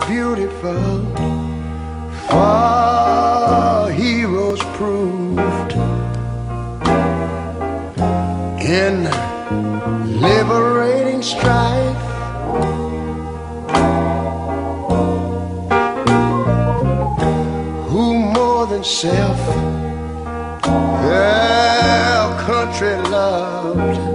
beautiful, for heroes proved in liberating strife. Who more than self their country loved,